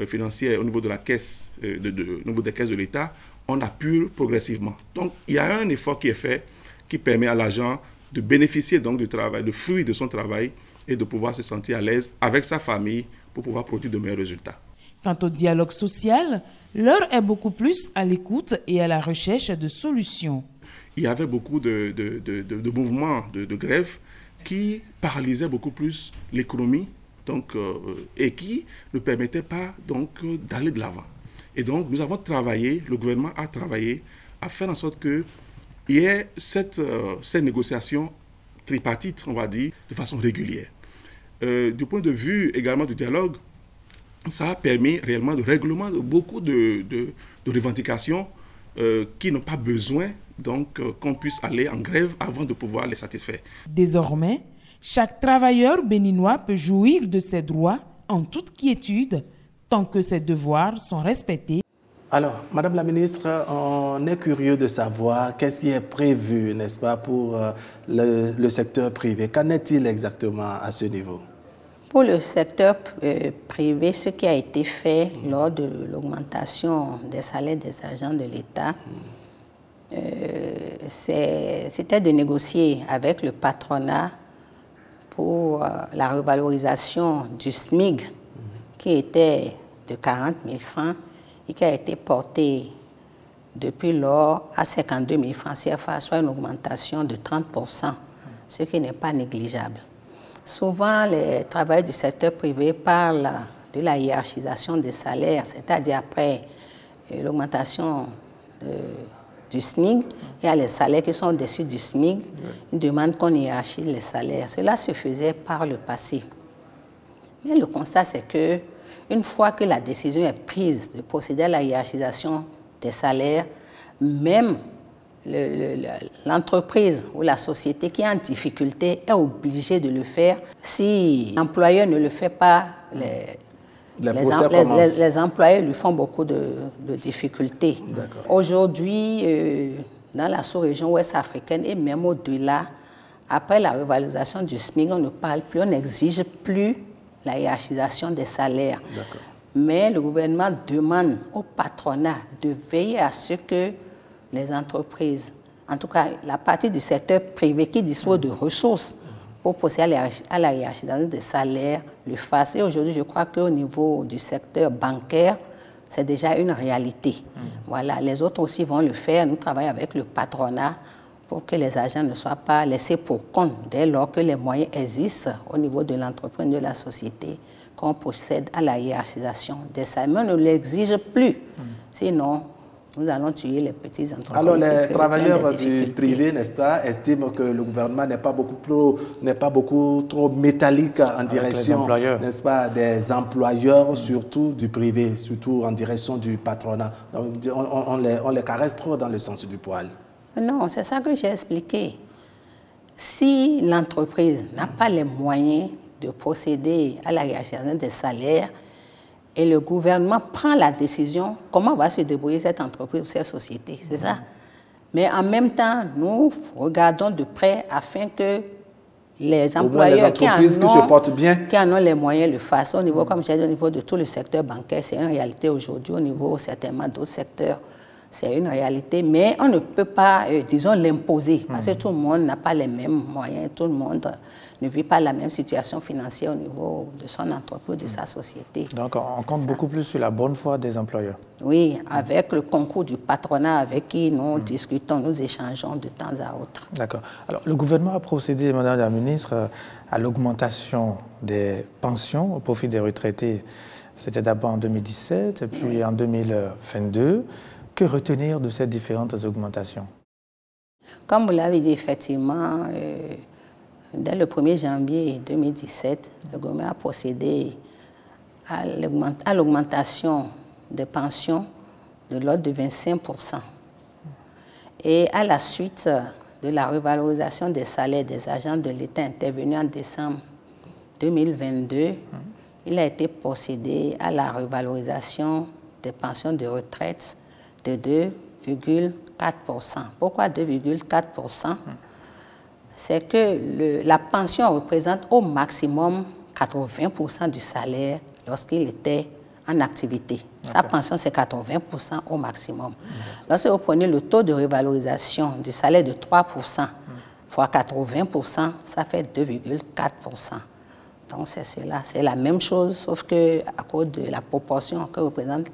financière au niveau de la caisse, au niveau des caisses de l'État, on apure progressivement. Donc il y a un effort qui est fait qui permet à l'agent de bénéficier donc du travail, du fruit de son travail et de pouvoir se sentir à l'aise avec sa famille pour pouvoir produire de meilleurs résultats. Quant au dialogue social, l'heure est beaucoup plus à l'écoute et à la recherche de solutions. Il y avait beaucoup de mouvements de grève qui paralysaient beaucoup plus l'économie et qui ne permettaient pas d'aller de l'avant. Et donc nous avons travaillé, le gouvernement a travaillé à faire en sorte qu'il y ait cette négociation tripartite, on va dire, de façon régulière. Du point de vue également du dialogue, ça a permis réellement de règlement de beaucoup de revendications qui n'ont pas besoin donc qu'on puisse aller en grève avant de pouvoir les satisfaire. Désormais, chaque travailleur béninois peut jouir de ses droits en toute quiétude tant que ses devoirs sont respectés. Alors, Madame la ministre, on est curieux de savoir qu'est-ce qui est prévu, n'est-ce pas, pour le secteur privé. Qu'en est-il exactement à ce niveau? Pour le secteur privé, ce qui a été fait lors de l'augmentation des salaires des agents de l'État, c'était de négocier avec le patronat pour la revalorisation du SMIC, qui était de 40 000 francs et qui a été porté depuis lors à 52 000 francs CFA, soit une augmentation de 30%, ce qui n'est pas négligeable. Souvent, les travailleurs du secteur privé parlent de la hiérarchisation des salaires, c'est-à-dire après l'augmentation du SMIC, il y a les salaires qui sont au-dessus du SMIC, ils demandent qu'on hiérarchise les salaires. Cela se faisait par le passé. Mais le constat, c'est que une fois que la décision est prise de procéder à la hiérarchisation des salaires, même l'entreprise ou la société qui est en difficulté est obligée de le faire. Si l'employeur ne le fait pas, les employeurs lui font beaucoup de difficultés. Aujourd'hui, dans la sous-région ouest-africaine et même au-delà, après la revalorisation du SMIC, on ne parle plus, on n'exige plus la hiérarchisation des salaires. Mais le gouvernement demande au patronat de veiller à ce que les entreprises, en tout cas la partie du secteur privé qui dispose de ressources pour procéder à la hiérarchisation des salaires, le fasse. Et aujourd'hui, je crois qu'au niveau du secteur bancaire, c'est déjà une réalité. Voilà, les autres aussi vont le faire. Nous travaillons avec le patronat pour que les agents ne soient pas laissés pour compte dès lors que les moyens existent au niveau de l'entreprise, de la société, qu'on procède à la hiérarchisation des salaires. Mais on ne l'exige plus. Sinon, nous allons tuer les petits entreprises. Alors, les travailleurs du privé, n'est-ce pas, estiment que le gouvernement n'est pas beaucoup trop métallique en direction, n'est-ce pas, des employeurs, surtout du privé, surtout en direction du patronat. On les caresse trop dans le sens du poil. Non, c'est ça que j'ai expliqué. Si l'entreprise n'a pas les moyens de procéder à la hiérarchisation des salaires et le gouvernement prend la décision, comment va se débrouiller cette entreprise ou cette société? C'est ça. Mais en même temps, nous regardons de près afin que les employeurs qui en ont les moyens le fassent. Au niveau, comme j'ai dit, au niveau de tout le secteur bancaire, c'est une réalité aujourd'hui. Au niveau certainement d'autres secteurs, c'est une réalité, mais on ne peut pas, disons, l'imposer, parce que tout le monde n'a pas les mêmes moyens, tout le monde ne vit pas la même situation financière au niveau de son entreprise, de sa société. Donc, on compte beaucoup plus sur la bonne foi des employeurs. Oui, avec le concours du patronat avec qui nous discutons, nous échangeons de temps à autre. D'accord. Alors, le gouvernement a procédé, Madame la ministre, à l'augmentation des pensions au profit des retraités. C'était d'abord en 2017, et puis en 2022. Que retenir de ces différentes augmentations? Comme vous l'avez dit, effectivement, dès le 1er janvier 2017, le gouvernement a procédé à l'augmentation des pensions de l'ordre de 25%. Et à la suite de la revalorisation des salaires des agents de l'État intervenue en décembre 2022, il a été procédé à la revalorisation des pensions de retraite de 2,4%. Pourquoi 2,4%? C'est que la pension représente au maximum 80% du salaire lorsqu'il était en activité. Sa pension, c'est 80% au maximum. Lorsque vous prenez le taux de revalorisation du salaire de 3% fois 80%, ça fait 2,4%. Donc c'est cela, c'est la même chose, sauf qu'à cause de la proportion que représente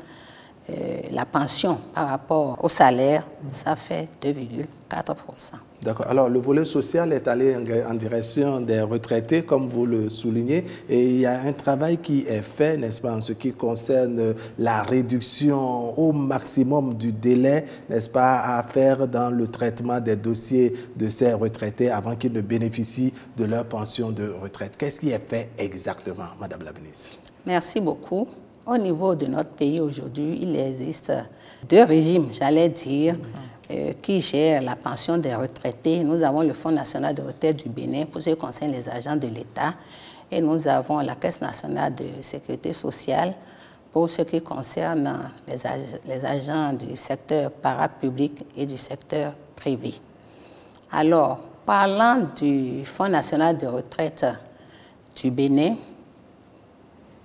la pension par rapport au salaire, ça fait 2,4%. D'accord. Alors, le volet social est allé en direction des retraités, comme vous le soulignez, et il y a un travail qui est fait, n'est-ce pas, en ce qui concerne la réduction au maximum du délai, n'est-ce pas, à faire dans le traitement des dossiers de ces retraités avant qu'ils ne bénéficient de leur pension de retraite. Qu'est-ce qui est fait exactement, Madame la ministre? Merci beaucoup. Au niveau de notre pays aujourd'hui, il existe 2 régimes, j'allais dire, qui gèrent la pension des retraités. Nous avons le Fonds national de retraite du Bénin pour ce qui concerne les agents de l'État et nous avons la Caisse nationale de sécurité sociale pour ce qui concerne les agents du secteur parapublic et du secteur privé. Alors, parlant du Fonds national de retraite du Bénin,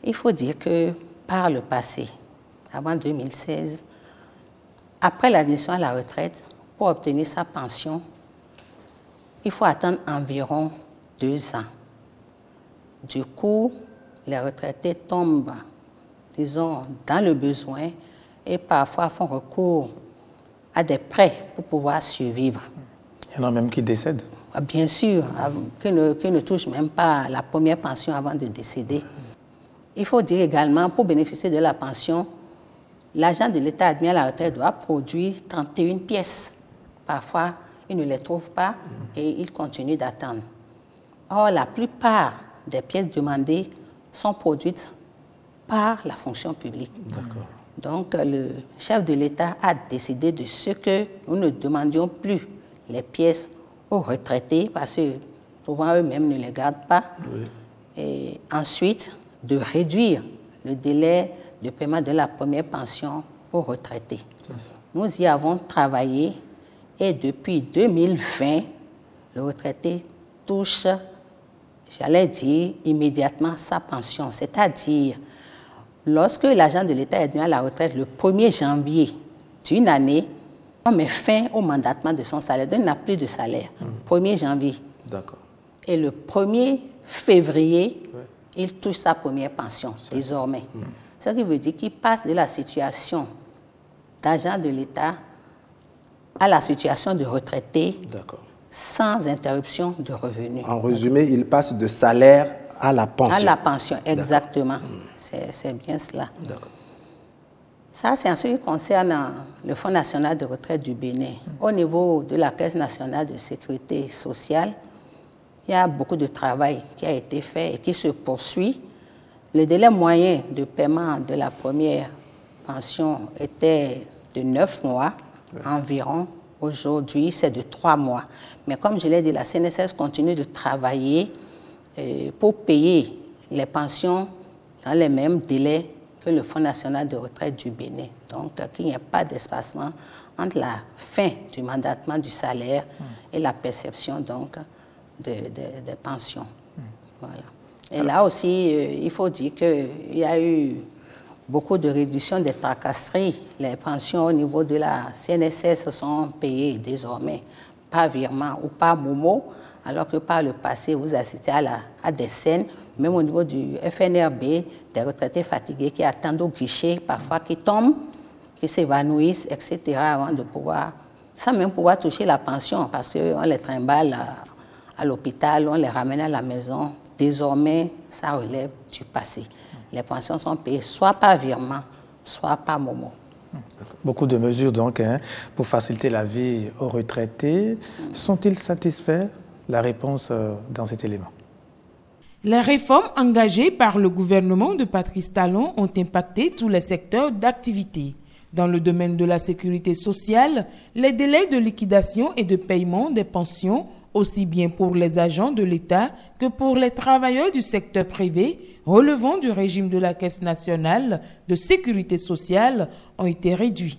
il faut dire que par le passé, avant 2016, après l'admission à la retraite, pour obtenir sa pension, il faut attendre environ 2 ans. Du coup, les retraités tombent, disons, dans le besoin et parfois font recours à des prêts pour pouvoir survivre. Il y en a même qui décèdent. Bien sûr, qui ne touchent même pas la première pension avant de décéder. Il faut dire également, pour bénéficier de la pension, l'agent de l'État admis à la retraite doit produire 31 pièces. Parfois, il ne les trouve pas et il continue d'attendre. Or, la plupart des pièces demandées sont produites par la fonction publique. Donc, le chef de l'État a décidé de ce que nous ne demandions plus les pièces aux retraités parce que souvent eux-mêmes ne les gardent pas. Et ensuite, de réduire le délai de paiement de la première pension aux retraités. Nous y avons travaillé et depuis 2020, le retraité touche, j'allais dire, immédiatement sa pension. C'est-à-dire, lorsque l'agent de l'État est venu à la retraite le 1er janvier d'une année, on met fin au mandatement de son salaire. Donc, il n'a plus de salaire. 1er janvier. D'accord. Et le 1er février, il touche sa première pension, désormais. Ce qui veut dire qu'il passe de la situation d'agent de l'État à la situation de retraité sans interruption de revenus. En résumé, il passe de salaire à la pension. À la pension, exactement. C'est bien cela. Ça, c'est en ce qui concerne le Fonds national de retraite du Bénin. Au niveau de la Caisse nationale de sécurité sociale, il y a beaucoup de travail qui a été fait et qui se poursuit. Le délai moyen de paiement de la première pension était de 9 mois environ. Aujourd'hui, c'est de 3 mois. Mais comme je l'ai dit, la CNSS continue de travailler pour payer les pensions dans les mêmes délais que le Fonds national de retraite du Bénin. Donc, qu'il n'y ait pas d'espacement entre la fin du mandatement du salaire et la perception donc, des pensions. Voilà. Et là aussi, il faut dire qu'il y a eu beaucoup de réduction des tracasseries. Les pensions au niveau de la CNSS sont payées désormais par virement ou par Momo, alors que par le passé, vous assistez à des scènes, même au niveau du FNRB, des retraités fatigués qui attendent au guichet, parfois qui tombent, qui s'évanouissent, etc., avant de pouvoir, sans même pouvoir toucher la pension, parce qu'on les trimballe à l'hôpital, on les ramène à la maison. Désormais, ça relève du passé. Les pensions sont payées soit par virement, soit par Momo. Beaucoup de mesures donc pour faciliter la vie aux retraités. Sont-ils satisfaits? La réponse dans cet élément. Les réformes engagées par le gouvernement de Patrice Talon ont impacté tous les secteurs d'activité. Dans le domaine de la sécurité sociale, les délais de liquidation et de paiement des pensions, aussi bien pour les agents de l'État que pour les travailleurs du secteur privé relevant du régime de la Caisse nationale de sécurité sociale, ont été réduits.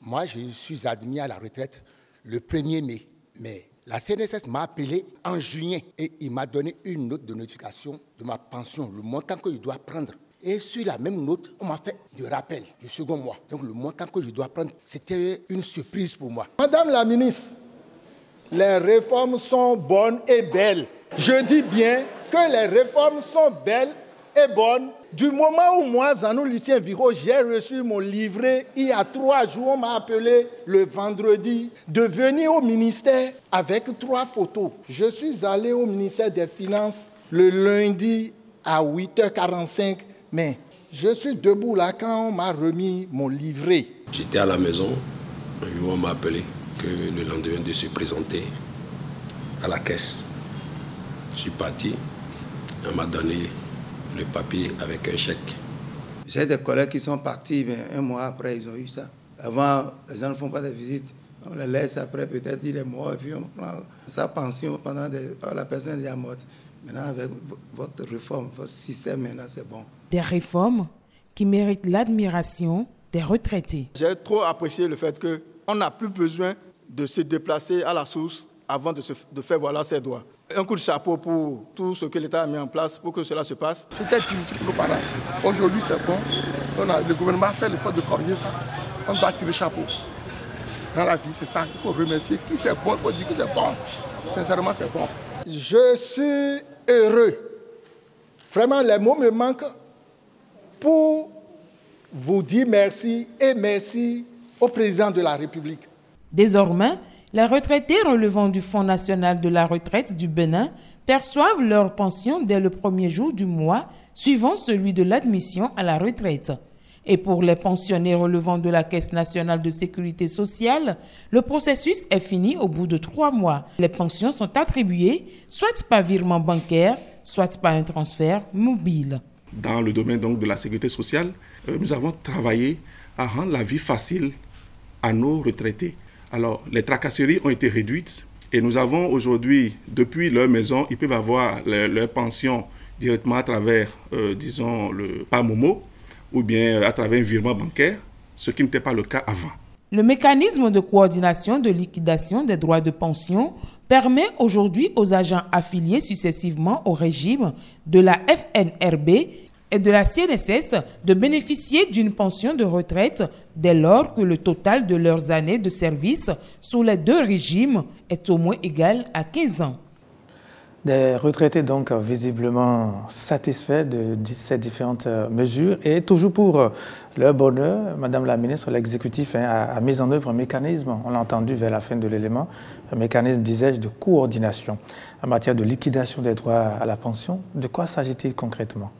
Moi, je suis admis à la retraite le 1er mai, mais la CNSS m'a appelé en juillet et il m'a donné une note de notification de ma pension, le montant que je dois prendre. Et sur la même note, on m'a fait le rappel du second mois. Donc le montant que je dois prendre, c'était une surprise pour moi. Madame la ministre, les réformes sont bonnes et belles. Je dis bien que les réformes sont belles et bonnes. Du moment où moi, Zanou Lucien Viro, j'ai reçu mon livret, il y a 3 jours, on m'a appelé le vendredi de venir au ministère avec 3 photos. Je suis allé au ministère des Finances le lundi à 8h45, mais je suis debout là quand on m'a remis mon livret. J'étais à la maison, un jour on m'a appelé que le lendemain de se présenter à la caisse. Je suis parti, on m'a donné le papier avec un chèque. J'ai des collègues qui sont partis, mais un mois après, ils ont eu ça. Avant, les gens ne font pas de visites. On les laisse après, peut-être il est mort, et puis on prend sa pension pendant la personne est déjà morte. Maintenant, avec votre réforme, votre système, maintenant, c'est bon. Des réformes qui méritent l'admiration des retraités. J'ai trop apprécié le fait qu'on n'a plus besoin de se déplacer à la source avant de faire valoir ses droits. Un coup de chapeau pour tout ce que l'État a mis en place pour que cela se passe. C'était difficile pour nos parents. Aujourd'hui, c'est bon. Le gouvernement a fait l'effort de corriger ça. On doit tirer chapeau. Dans la vie, c'est ça. Il faut remercier. Qui c'est bon, il faut dire que c'est bon. Sincèrement, c'est bon. Je suis heureux. Vraiment, les mots me manquent pour vous dire merci et merci au président de la République. Désormais, les retraités relevant du Fonds national de la retraite du Bénin perçoivent leur pension dès le premier jour du mois, suivant celui de l'admission à la retraite. Et pour les pensionnés relevant de la Caisse nationale de sécurité sociale, le processus est fini au bout de 3 mois. Les pensions sont attribuées soit par virement bancaire, soit par un transfert mobile. Dans le domaine donc de la sécurité sociale, nous avons travaillé à rendre la vie facile à nos retraités. Alors, les tracasseries ont été réduites et nous avons aujourd'hui, depuis leur maison, ils peuvent avoir leur pension directement à travers, disons, le PAMOMO ou bien à travers un virement bancaire, ce qui n'était pas le cas avant. Le mécanisme de coordination de liquidation des droits de pension permet aujourd'hui aux agents affiliés successivement au régime de la FNRB et de la CNSS de bénéficier d'une pension de retraite dès lors que le total de leurs années de service sous les 2 régimes est au moins égal à 15 ans. Des retraités donc visiblement satisfaits de ces différentes mesures et toujours pour leur bonheur, Madame la Ministre, l'exécutif a mis en œuvre un mécanisme, on l'a entendu vers la fin de l'élément, un mécanisme, disais-je, de coordination en matière de liquidation des droits à la pension. De quoi s'agit-il concrètement?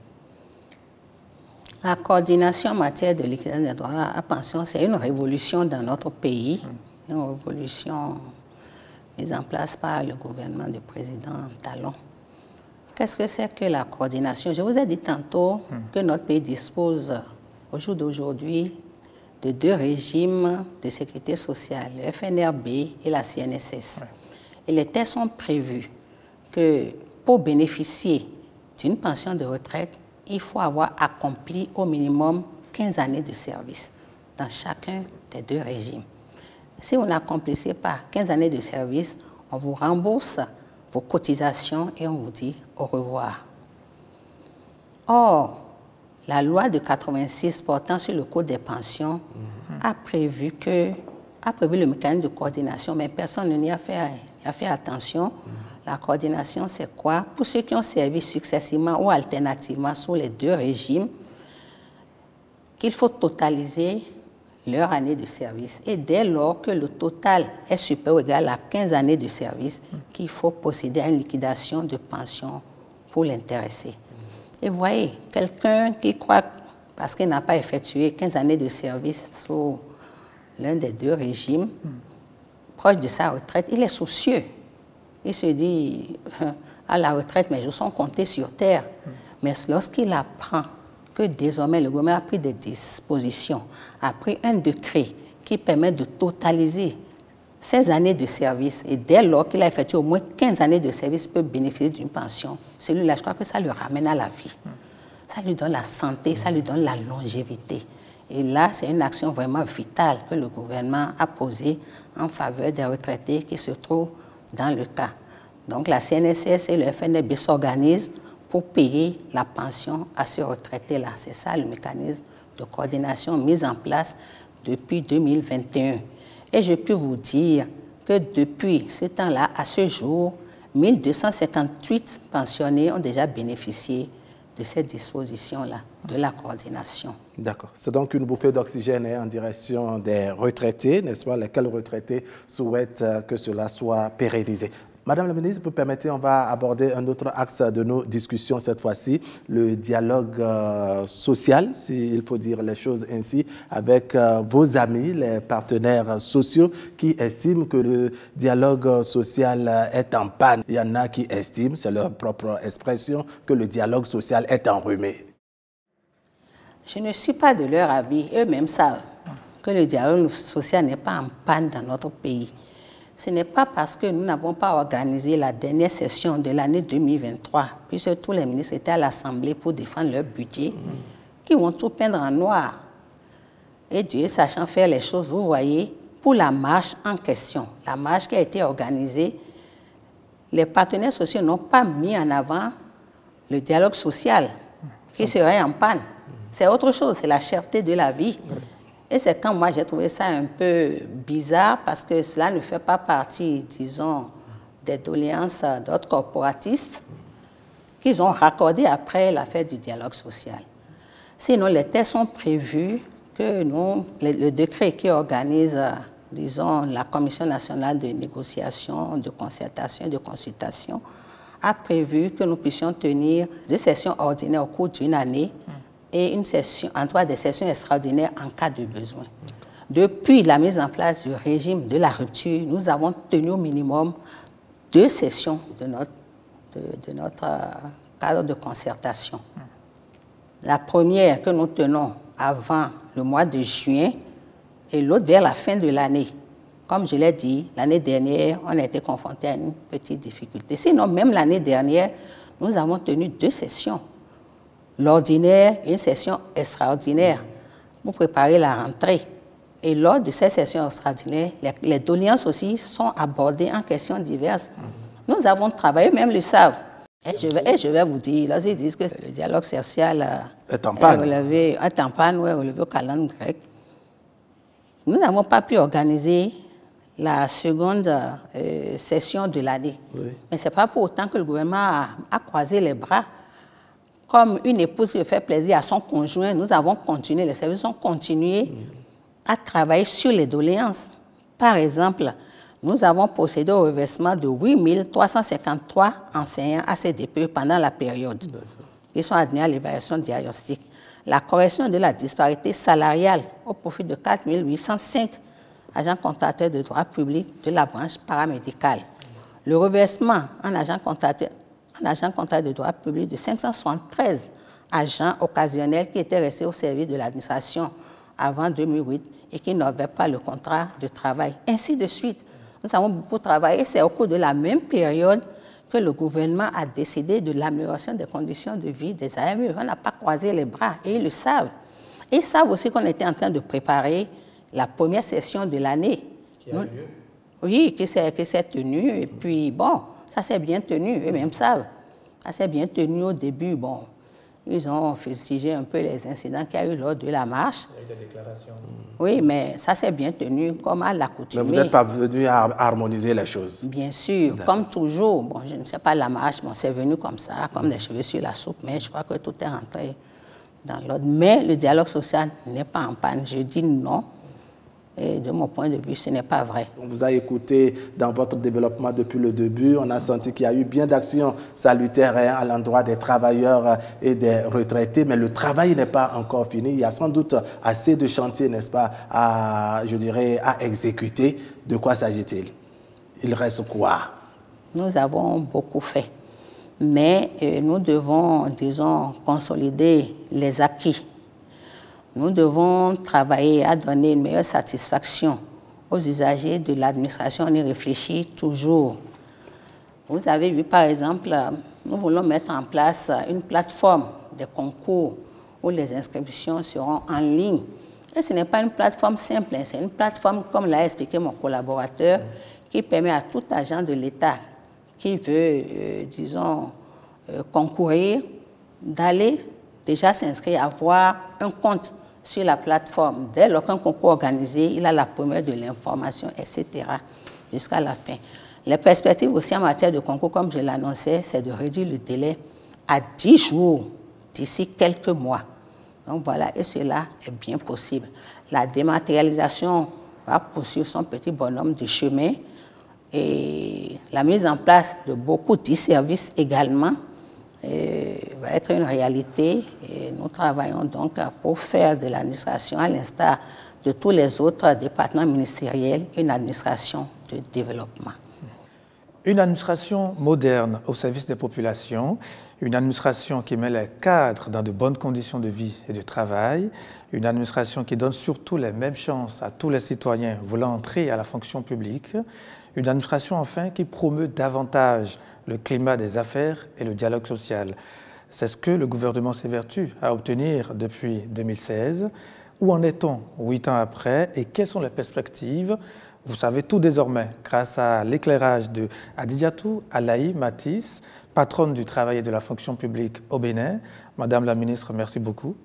La coordination en matière de liquidation des droits à la pension, c'est une révolution dans notre pays, une révolution mise en place par le gouvernement du président Talon. Qu'est-ce que c'est que la coordination? Je vous ai dit tantôt que notre pays dispose au jour d'aujourd'hui de 2 régimes de sécurité sociale, le FNRB et la CNSS. Et les textes sont prévus que pour bénéficier d'une pension de retraite, il faut avoir accompli au minimum 15 années de service dans chacun des 2 régimes. Si vous n'accomplissez pas 15 années de service, on vous rembourse vos cotisations et on vous dit au revoir. Or, la loi de 86 portant sur le code des pensions a prévu le mécanisme de coordination, mais personne n'y a fait attention. La coordination, c'est quoi? Pour ceux qui ont servi successivement ou alternativement sous les 2 régimes, qu'il faut totaliser leur année de service. Et dès lors que le total est supérieur ou égal à 15 années de service, qu'il faut procéder à une liquidation de pension pour l'intéressé. Et vous voyez, quelqu'un qui croit, parce qu'il n'a pas effectué 15 années de service sous l'un des 2 régimes, proche de sa retraite, il est soucieux. Il se dit, à la retraite, mes jours sont comptés sur terre. Mais lorsqu'il apprend que désormais le gouvernement a pris des dispositions, a pris un décret qui permet de totaliser 16 années de service, et dès lors qu'il a effectué au moins 15 années de service, il peut bénéficier d'une pension. Celui-là, je crois que ça le ramène à la vie. Ça lui donne la santé, ça lui donne la longévité. Et là, c'est une action vraiment vitale que le gouvernement a posée en faveur des retraités qui se trouvent dans le cas. Donc la CNSS et le FNRB s'organisent pour payer la pension à ce retraité-là. C'est ça le mécanisme de coordination mis en place depuis 2021. Et je peux vous dire que depuis ce temps-là, à ce jour, 1258 pensionnés ont déjà bénéficié de cette disposition-là, de la coordination. D'accord. C'est donc une bouffée d'oxygène en direction des retraités, n'est-ce pas? Lesquels retraités souhaitent que cela soit pérennisé. Madame la ministre, vous permettez, on va aborder un autre axe de nos discussions cette fois-ci, le dialogue social, s'il faut dire les choses ainsi, avec vos amis, les partenaires sociaux qui estiment que le dialogue social est en panne. Il y en a qui estiment, c'est leur propre expression, que le dialogue social est enrhumé. Je ne suis pas de leur avis. Eux-mêmes savent que le dialogue social n'est pas en panne dans notre pays. Ce n'est pas parce que nous n'avons pas organisé la dernière session de l'année 2023, puisque tous les ministres étaient à l'Assemblée pour défendre leur budget, qu'ils vont tout peindre en noir. Et Dieu sachant faire les choses, vous voyez, pour la marche en question, la marche qui a été organisée, les partenaires sociaux n'ont pas mis en avant le dialogue social qui serait en panne. C'est autre chose, c'est la cherté de la vie. Et c'est quand moi j'ai trouvé ça un peu bizarre parce que cela ne fait pas partie, disons, des doléances d'autres corporatistes qu'ils ont raccordées après l'affaire du dialogue social. Sinon, les textes sont prévus que nous, le décret qui organise, disons, la Commission nationale de négociation, de concertation et de consultation a prévu que nous puissions tenir 2 sessions ordinaires au cours d'une année et une session, en 3 des sessions extraordinaires en cas de besoin. Depuis la mise en place du régime de la rupture, nous avons tenu au minimum 2 sessions de notre cadre de concertation. La première que nous tenons avant le mois de juin et l'autre vers la fin de l'année. Comme je l'ai dit, l'année dernière, on a été confronté à une petite difficulté. Sinon, même l'année dernière, nous avons tenu 2 sessions. L'ordinaire et une session extraordinaire pour préparer la rentrée. Et lors de ces sessions extraordinaires, les doléances aussi sont abordées en questions diverses. Nous avons travaillé, même le savent. Et je vais vous dire, lorsqu'ils disent que le dialogue social est relevé au calendrier grec, nous n'avons pas pu organiser la seconde session de l'année. Oui. Mais ce n'est pas pour autant que le gouvernement a croisé les bras. Comme une épouse qui fait plaisir à son conjoint, nous avons continué, les services ont continué à travailler sur les doléances. Par exemple, nous avons procédé au reversement de 8 353 enseignants ACDP pendant la période. Ils sont admis à l'évaluation diagnostique. La correction de la disparité salariale au profit de 4 805 agents contracteurs de droit public de la branche paramédicale. Le reversement en agents contracteurs de droit public de 573 agents occasionnels qui étaient restés au service de l'administration avant 2008 et qui n'avaient pas le contrat de travail. Ainsi de suite. Nous avons beaucoup travaillé. C'est au cours de la même période que le gouvernement a décidé de l'amélioration des conditions de vie des AME. On n'a pas croisé les bras et ils le savent. Et ils savent aussi qu'on était en train de préparer la première session de l'année. Qui a eu lieu? Oui, qui s'est tenue. Et puis, bon, ça s'est bien tenu. Eux-mêmes savent. Ça s'est bien tenu au début. Bon, ils ont fustigé un peu les incidents qu'il y a eu lors de la marche. Il y a eu des déclarations. Oui, mais ça s'est bien tenu comme à l'accoutumée. Mais vous n'êtes pas venu à harmoniser les choses? Bien sûr, comme toujours. Bon, je ne sais pas la marche, bon, c'est venu comme ça, comme des cheveux sur la soupe, mais je crois que tout est rentré dans l'ordre. Mais le dialogue social n'est pas en panne. Je dis non. Et de mon point de vue, ce n'est pas vrai. On vous a écouté dans votre développement depuis le début. On a senti qu'il y a eu bien d'actions salutaires à l'endroit des travailleurs et des retraités, mais le travail n'est pas encore fini. Il y a sans doute assez de chantiers, n'est-ce pas, à exécuter. De quoi s'agit-il? Il reste quoi? Nous avons beaucoup fait, mais nous devons, disons, consolider les acquis. Nous devons travailler à donner une meilleure satisfaction aux usagers de l'administration. On y réfléchit toujours. Vous avez vu, par exemple, nous voulons mettre en place une plateforme de concours où les inscriptions seront en ligne. Et ce n'est pas une plateforme simple, c'est une plateforme, comme l'a expliqué mon collaborateur, qui permet à tout agent de l'État qui veut, disons, concourir, d'aller déjà s'inscrire, avoir un compte sur la plateforme. Dès lors qu'un concours organisé, il a la première de l'information, etc., jusqu'à la fin. Les perspectives aussi en matière de concours, comme je l'annonçais, c'est de réduire le délai à 10 jours d'ici quelques mois. Donc voilà, et cela est bien possible. La dématérialisation va poursuivre son petit bonhomme de chemin et la mise en place de beaucoup d'e-services également va être une réalité. Et nous travaillons donc pour faire de l'administration, à l'instar de tous les autres départements ministériels, une administration de développement. Une administration moderne au service des populations, une administration qui met les cadres dans de bonnes conditions de vie et de travail, une administration qui donne surtout les mêmes chances à tous les citoyens voulant entrer à la fonction publique, une administration enfin qui promeut davantage le climat des affaires et le dialogue social. C'est ce que le gouvernement s'évertue à obtenir depuis 2016. Où en est-on 8 ans après et quelles sont les perspectives? Vous savez tout désormais grâce à l'éclairage de Adidiatou Alaï Matisse, patronne du travail et de la fonction publique au Bénin. Madame la ministre, merci beaucoup.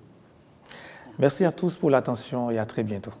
Merci à tous pour l'attention et à très bientôt.